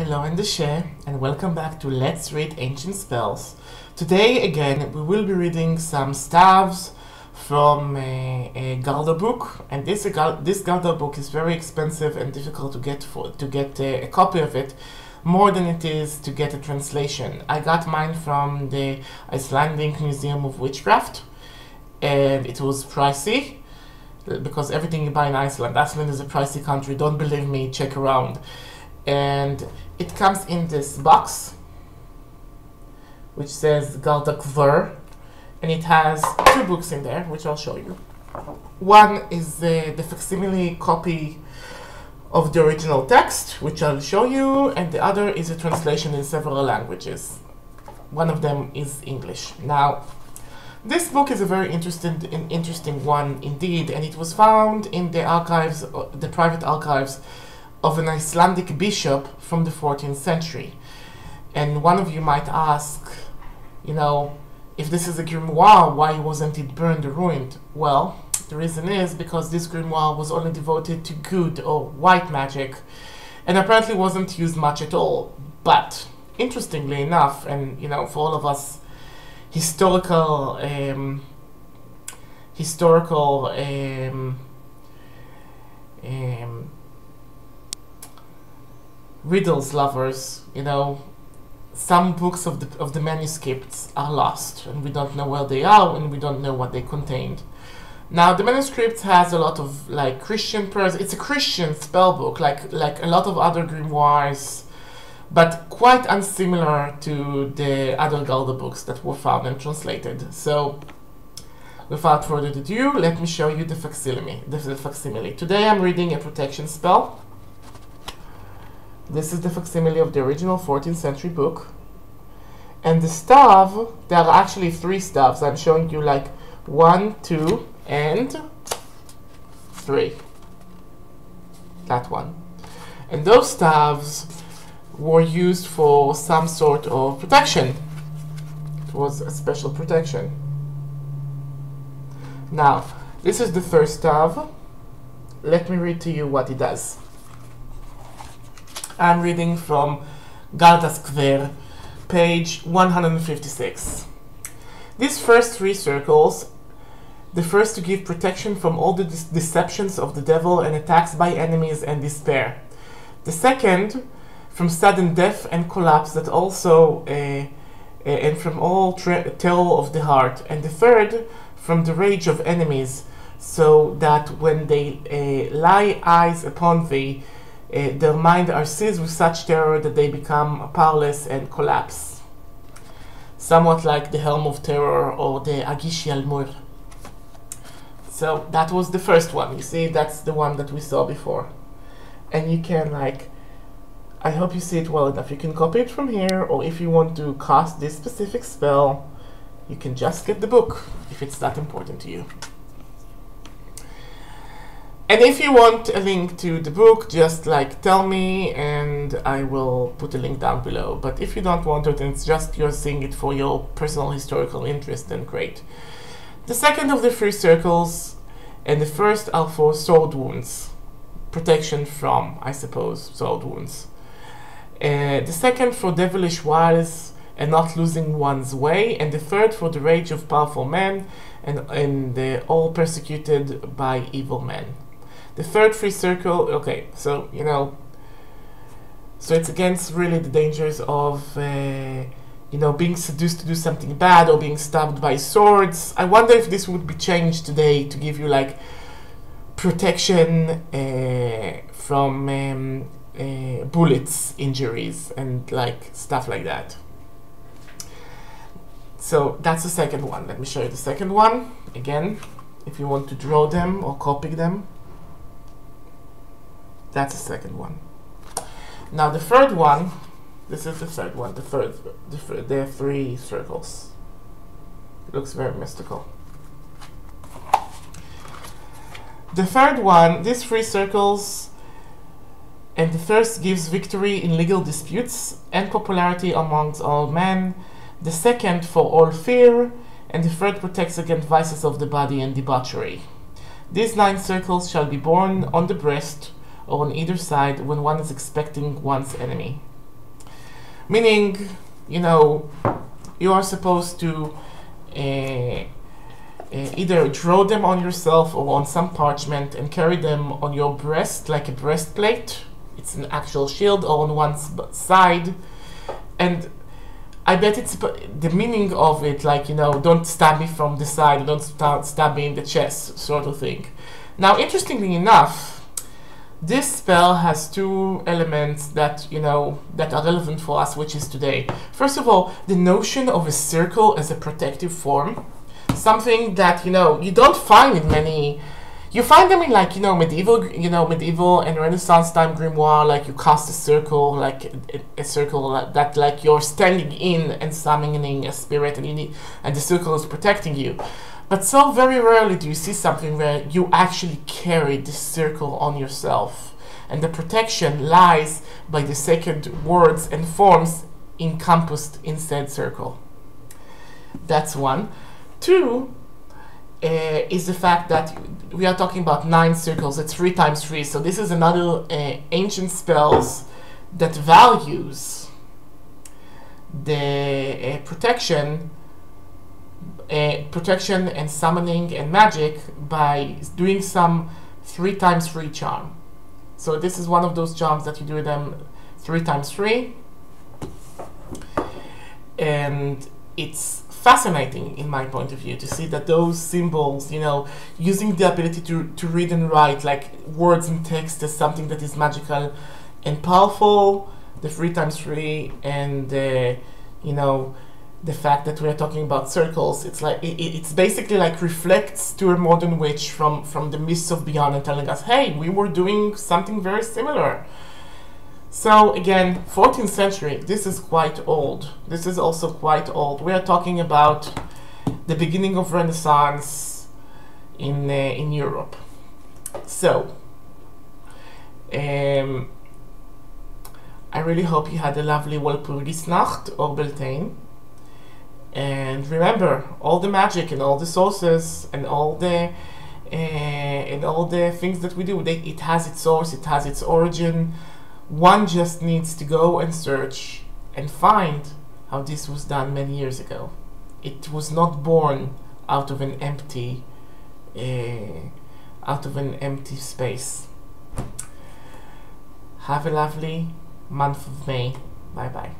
Hello Andeshe, and welcome back to Let's Read Ancient Spells. Today again we will be reading some staves from a Galdar book, and this Galdar book is very expensive and difficult to get a copy of it, more than it is to get a translation. I got mine from the Icelandic Museum of Witchcraft, and it was pricey because everything you buy in Iceland is a pricey country. Don't believe me, check around. And it comes in this box which says Grimoire, and it has two books in there which I'll show you. One is the facsimile copy of the original text, which I'll show you, and the other is a translation in several languages. One of them is English. Now, this book is a very interesting one indeed, and it was found in the archives, the private archives of an Icelandic bishop from the 14th century. And one of you might ask, if this is a grimoire, why wasn't it burned or ruined? Well, the reason is because this grimoire was only devoted to good or white magic, and apparently wasn't used much at all. But interestingly enough, and for all of us historical riddles lovers, some books of the manuscripts are lost, and we don't know where they are, and we don't know what they contained. Now, the manuscript has a lot of Christian prayers. It's a Christian spell book, like a lot of other grimoires, but quite unsimilar to the other Galdar books that were found and translated. So, without further ado, let me show you the facsimile. Today I'm reading a protection spell. This is the facsimile of the original 14th century book. And the staff, there are actually 3 staves. I'm showing you 1, 2, and 3. That one. And those staves were used for some sort of protection. It was a special protection. Now, this is the first staff. Let me read to you what it does. I'm reading from Grimoire, page 156. These first 3 circles, the first to give protection from all the deceptions of the devil and attacks by enemies and despair. The second, from sudden death and collapse, that also and from all terror of the heart. And the third, from the rage of enemies, so that when they lay eyes upon thee, their mind are seized with such terror that they become powerless and collapse. Somewhat like the Helm of Terror or the Agishi al-Mur. So that was the first one. You see, that's the one that we saw before. And you can I hope you see it well enough. You can copy it from here, or if you want to cast this specific spell, you can just get the book if it's that important to you. And if you want a link to the book, just tell me and I will put a link down below. But if you don't want it and it's just you're seeing it for your personal historical interest, then great. The second of the 3 circles and the first are for sword wounds. Protection from, I suppose, sword wounds. The second for devilish wiles and not losing one's way. And the third for the rage of powerful men and all persecuted by evil men. The third 3 circle, okay, so, so it's against really the dangers of, being seduced to do something bad or being stabbed by swords. I wonder if this would be changed today to give you, protection from bullets injuries and, stuff like that. So, that's the second one. Let me show you the second one. Again, if you want to draw them or copy them. That's the second one. Now the third one, this is the third one, there are 3 circles. It looks very mystical. The third one, these 3 circles, and the first gives victory in legal disputes and popularity amongst all men. The second for all fear, and the third protects against vices of the body and debauchery. These 9 circles shall be borne on the breast or on either side when one is expecting one's enemy. meaning, you know, you are supposed to either draw them on yourself or on some parchment and carry them on your breast like a breastplate. It's an actual shield or on one side. And I bet it's the meaning of it, like, you know, don't stab me from the side, don't stab me in the chest, sort of thing. Now, interestingly enough, this spell has two elements that, you know, that are relevant for us, which is today. First of all, the notion of a circle as a protective form. Something that, you know, you don't find in many... You find them in, like, you know, medieval and Renaissance time grimoire, like you cast a circle, like a circle that like you're standing in and summoning a spirit, and the circle is protecting you. But so very rarely do you see something where you actually carry this circle on yourself, and the protection lies by the sacred words and forms encompassed in said circle. That's one. Two, is the fact that we are talking about 9 circles. It's 3 times 3, so this is another ancient spells that values the protection and summoning and magic by doing some 3 times 3 charm. So this is one of those charms that you do them 3 times 3, and it's fascinating in my point of view to see that those symbols, you know, using the ability to read and write like words and text as something that is magical and powerful, the 3 times 3, and you know, the fact that we're talking about circles, it's like it's basically like reflects to a modern witch from the mists of beyond and telling us, hey, we were doing something very similar. So again, 14th century, this is quite old. This is also quite old. We are talking about the beginning of Renaissance in Europe. So, I really hope you had a lovely Walpurgisnacht or Beltane. And remember, all the magic and all the sources and all the things that we do, it has its source, it has its origin. One just needs to go and search and find how this was done many years ago. It was not born out of an empty space. Have a lovely month of May. Bye bye.